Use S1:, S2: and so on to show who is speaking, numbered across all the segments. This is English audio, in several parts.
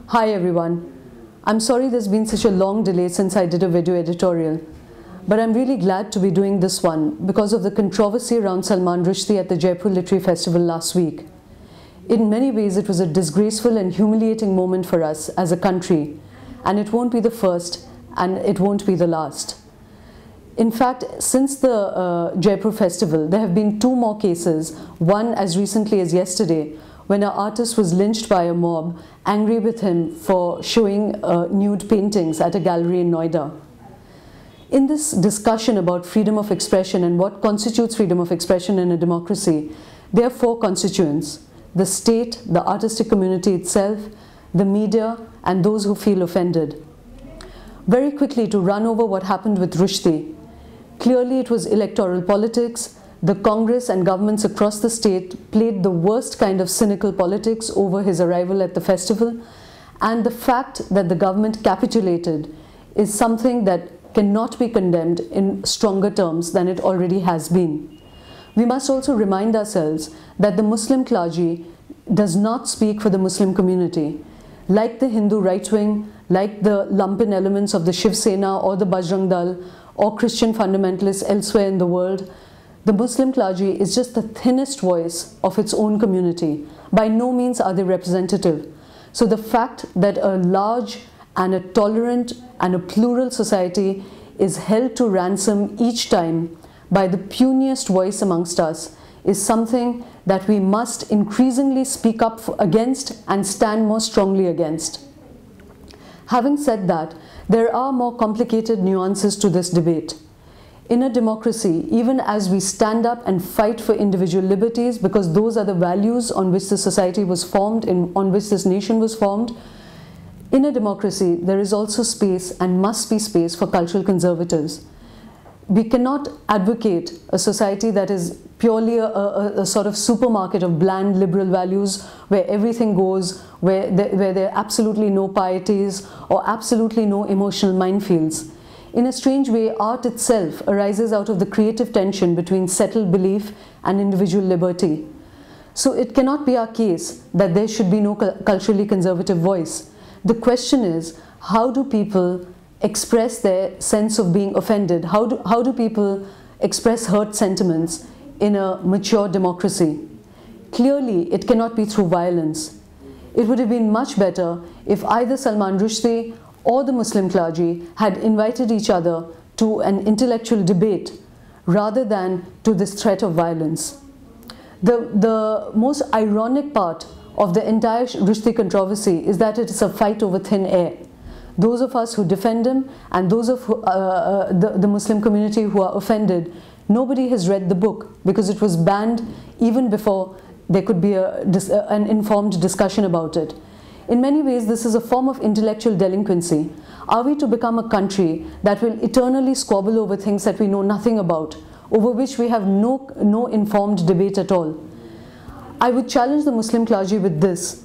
S1: Hi everyone. I'm sorry there's been such a long delay since I did a video editorial, but I'm really glad to be doing this one because of the controversy around Salman Rushdie at the Jaipur Literary Festival last week. In many ways, it was a disgraceful and humiliating moment for us as a country, and it won't be the first and it won't be the last. In fact, since the Jaipur Festival, there have been two more cases, one as recently as yesterday, when an artist was lynched by a mob, angry with him for showing nude paintings at a gallery in Noida. In this discussion about freedom of expression and what constitutes freedom of expression in a democracy, there are four constituents: the state, the artistic community itself, the media, and those who feel offended. Very quickly, to run over what happened with Rushdie. Clearly, it was electoral politics. The Congress and governments across the state played the worst kind of cynical politics over his arrival at the festival, and the fact that the government capitulated is something that cannot be condemned in stronger terms than it already has been. We must also remind ourselves that the Muslim clergy does not speak for the Muslim community. Like the Hindu right wing, like the lumpen elements of the Shiv Sena or the Bajrang Dal or Christian fundamentalists elsewhere in the world, the Muslim clergy is just the thinnest voice of its own community. By no means are they representative. So the fact that a large and a tolerant and a plural society is held to ransom each time by the puniest voice amongst us is something that we must increasingly speak up against and stand more strongly against. Having said that, there are more complicated nuances to this debate. In a democracy, even as we stand up and fight for individual liberties, because those are the values on which the society was formed, on which this nation was formed, in a democracy, there is also space and must be space for cultural conservatives. We cannot advocate a society that is purely a sort of supermarket of bland liberal values where everything goes, where there are absolutely no pieties or absolutely no emotional minefields. In a strange way, art itself arises out of the creative tension between settled belief and individual liberty. So it cannot be our case that there should be no culturally conservative voice. The question is, how do people express their sense of being offended? How do people express hurt sentiments in a mature democracy? Clearly, it cannot be through violence. It would have been much better if either Salman Rushdie or the Muslim clergy had invited each other to an intellectual debate rather than to this threat of violence. The most ironic part of the entire Rushdie controversy is that it is a fight over thin air. Those of us who defend him and those of the Muslim community who are offended, nobody has read the book because it was banned even before there could be an informed discussion about it. In many ways, this is a form of intellectual delinquency. Are we to become a country that will eternally squabble over things that we know nothing about, over which we have no informed debate at all? I would challenge the Muslim clergy with this.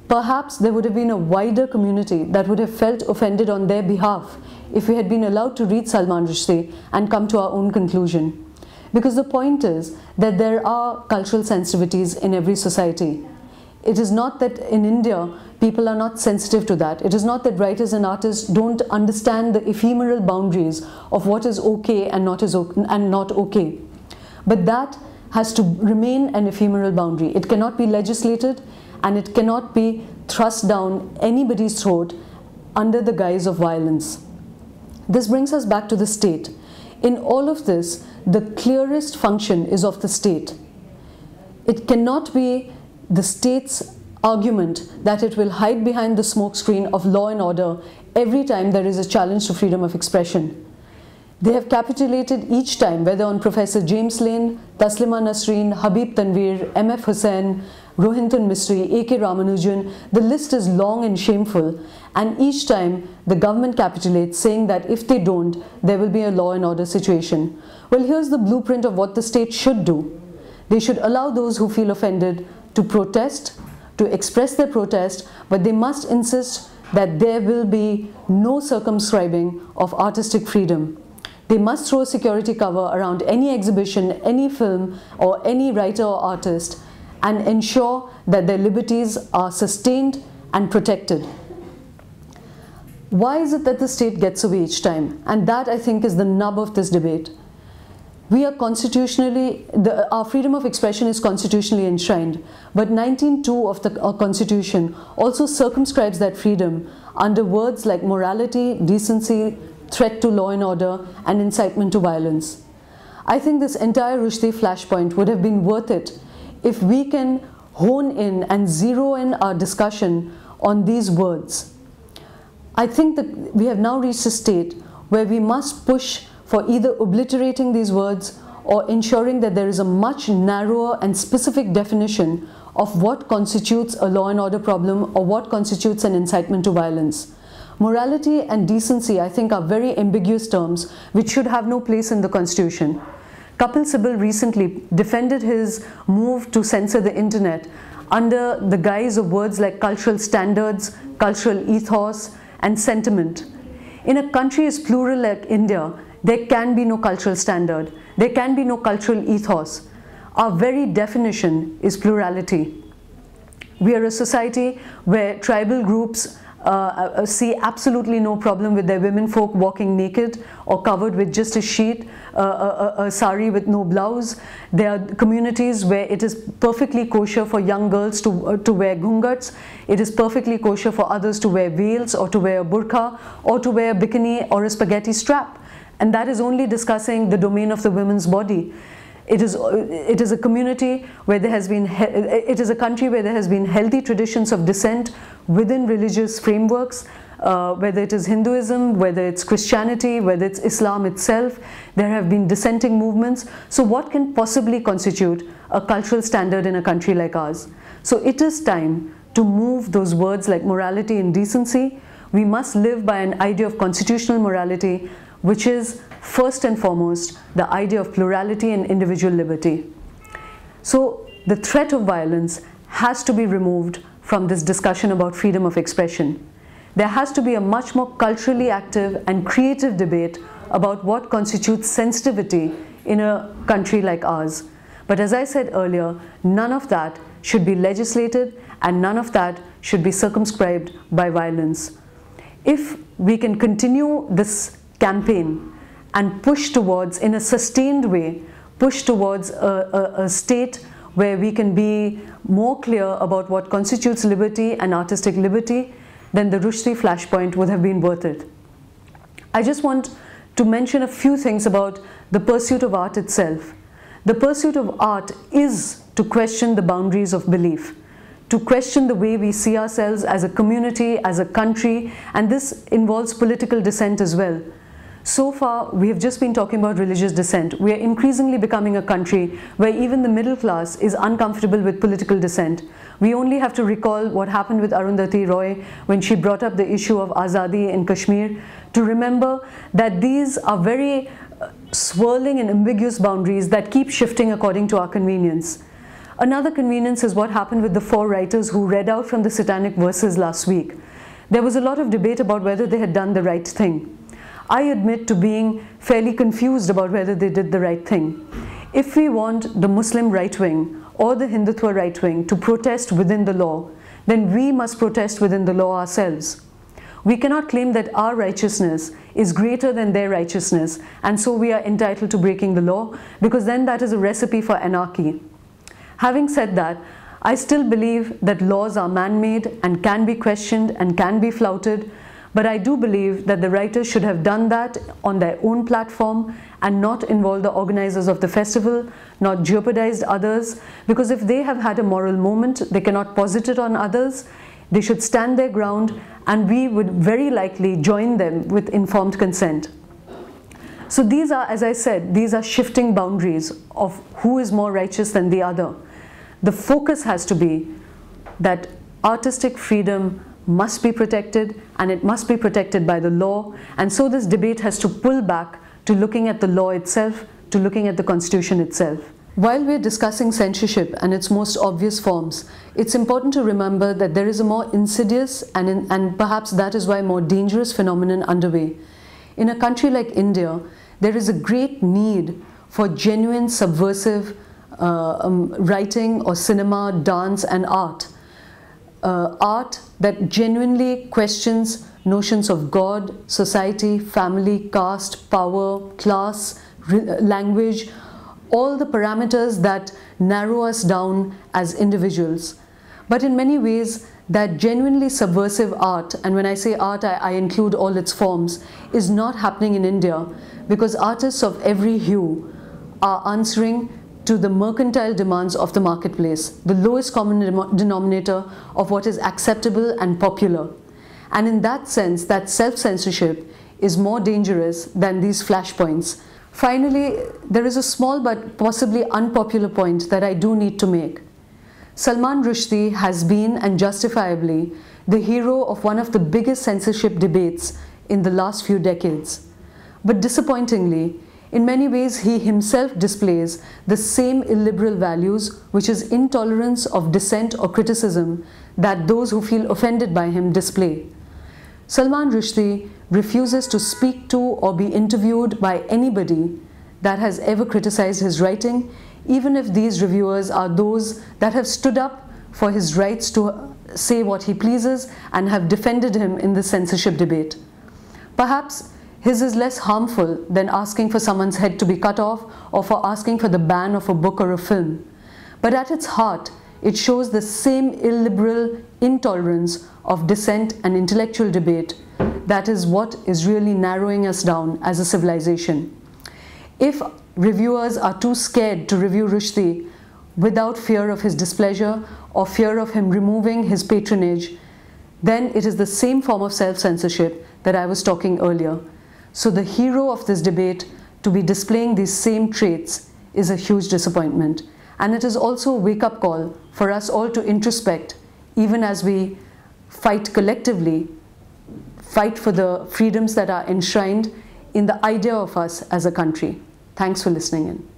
S1: Perhaps there would have been a wider community that would have felt offended on their behalf if we had been allowed to read Salman Rushdie and come to our own conclusion. Because the point is that there are cultural sensitivities in every society. It is not that in India, people are not sensitive to that. It is not that writers and artists don't understand the ephemeral boundaries of what is okay and not okay. But that has to remain an ephemeral boundary. It cannot be legislated and it cannot be thrust down anybody's throat under the guise of violence. This brings us back to the state. In all of this, the clearest function is of the state. It cannot be the state's argument that it will hide behind the smokescreen of law and order every time there is a challenge to freedom of expression. They have capitulated each time, whether on Professor James Lane, Taslima Nasreen, Habib Tanveer, M.F. Hussain, Rohinton Misri, A.K. Ramanujan. The list is long and shameful, and each time the government capitulates, saying that if they don't, there will be a law and order situation. Well, here's the blueprint of what the state should do. They should allow those who feel offended to protest, to express their protest, but they must insist that there will be no circumscribing of artistic freedom. They must throw a security cover around any exhibition, any film, or any writer or artist, and ensure that their liberties are sustained and protected. Why is it that the state gets away each time? And that, I think, is the nub of this debate. We are constitutionally, our freedom of expression is constitutionally enshrined, but 19(2) of the Constitution also circumscribes that freedom under words like morality, decency, threat to law and order, and incitement to violence. I think this entire Rushdie Flashpoint would have been worth it if we can hone in and zero in our discussion on these words. I think that we have now reached a state where we must push for either obliterating these words or ensuring that there is a much narrower and specific definition of what constitutes a law and order problem or what constitutes an incitement to violence. Morality and decency, I think, are very ambiguous terms which should have no place in the Constitution. Kapil Sibal recently defended his move to censor the internet under the guise of words like cultural standards, cultural ethos, and sentiment. In a country as plural like India, there can be no cultural standard. There can be no cultural ethos. Our very definition is plurality. We are a society where tribal groups see absolutely no problem with their women folk walking naked or covered with just a sheet, a sari with no blouse. There are communities where it is perfectly kosher for young girls to wear ghungats. It is perfectly kosher for others to wear veils or to wear a burqa or to wear a bikini or a spaghetti strap. And that is only discussing the domain of the women's body. It is a community where there has been, it is a country where there has been healthy traditions of dissent within religious frameworks, whether it is Hinduism, whether it's Christianity, whether it's Islam itself. There have been dissenting movements. So what can possibly constitute a cultural standard in a country like ours? So it is time to move those words like morality and decency. We must live by an idea of constitutional morality, which is first and foremost the idea of plurality and individual liberty. So the threat of violence has to be removed from this discussion about freedom of expression. There has to be a much more culturally active and creative debate about what constitutes sensitivity in a country like ours. But as I said earlier, none of that should be legislated and none of that should be circumscribed by violence. If we can continue this campaign and push towards, in a sustained way, push towards a state where we can be more clear about what constitutes liberty and artistic liberty, then the Rushdie Flashpoint would have been worth it. I just want to mention a few things about the pursuit of art itself. The pursuit of art is to question the boundaries of belief, to question the way we see ourselves as a community, as a country, and this involves political dissent as well. So far, we have just been talking about religious dissent. We are increasingly becoming a country where even the middle class is uncomfortable with political dissent. We only have to recall what happened with Arundhati Roy when she brought up the issue of Azadi in Kashmir to remember that these are very swirling and ambiguous boundaries that keep shifting according to our convenience. Another convenience is what happened with the 4 writers who read out from the Satanic verses last week. There was a lot of debate about whether they had done the right thing. I admit to being fairly confused about whether they did the right thing. If we want the Muslim right wing or the Hindutva right wing to protest within the law, then we must protest within the law ourselves. We cannot claim that our righteousness is greater than their righteousness and so we are entitled to breaking the law, because then that is a recipe for anarchy. Having said that, I still believe that laws are man-made and can be questioned and can be flouted, but I do believe that the writers should have done that on their own platform and not involve the organizers of the festival, not jeopardized others, because if they have had a moral moment, they cannot posit it on others. They should stand their ground and we would very likely join them with informed consent. So these are, as I said, these are shifting boundaries of who is more righteous than the other. The focus has to be that artistic freedom must be protected and it must be protected by the law, and so this debate has to pull back to looking at the law itself, to looking at the Constitution itself. While we're discussing censorship and its most obvious forms, it's important to remember that there is a more insidious and perhaps that is why more dangerous phenomenon underway. In a country like India, there is a great need for genuine subversive writing or cinema, dance and art. art that genuinely questions notions of God, society, family, caste, power, class, language, all the parameters that narrow us down as individuals. But in many ways, that genuinely subversive art, and when I say art, I include all its forms, is not happening in India because artists of every hue are answering to the mercantile demands of the marketplace, the lowest common denominator of what is acceptable and popular. And in that sense, that self-censorship is more dangerous than these flashpoints. Finally, there is a small but possibly unpopular point that I do need to make. Salman Rushdie has been, and justifiably, the hero of one of the biggest censorship debates in the last few decades. But disappointingly, in many ways he himself displays the same illiberal values, which is intolerance of dissent or criticism, that those who feel offended by him display. Salman Rushdie refuses to speak to or be interviewed by anybody that has ever criticized his writing, even if these reviewers are those that have stood up for his rights to say what he pleases and have defended him in the censorship debate. Perhaps his is less harmful than asking for someone's head to be cut off or for asking for the ban of a book or a film. But at its heart, it shows the same illiberal intolerance of dissent and intellectual debate that is what is really narrowing us down as a civilization. If reviewers are too scared to review Rushdie without fear of his displeasure or fear of him removing his patronage, then it is the same form of self-censorship that I was talking earlier. So the hero of this debate to be displaying these same traits is a huge disappointment. And it is also a wake-up call for us all to introspect, even as we fight collectively, fight for the freedoms that are enshrined in the idea of us as a country. Thanks for listening in.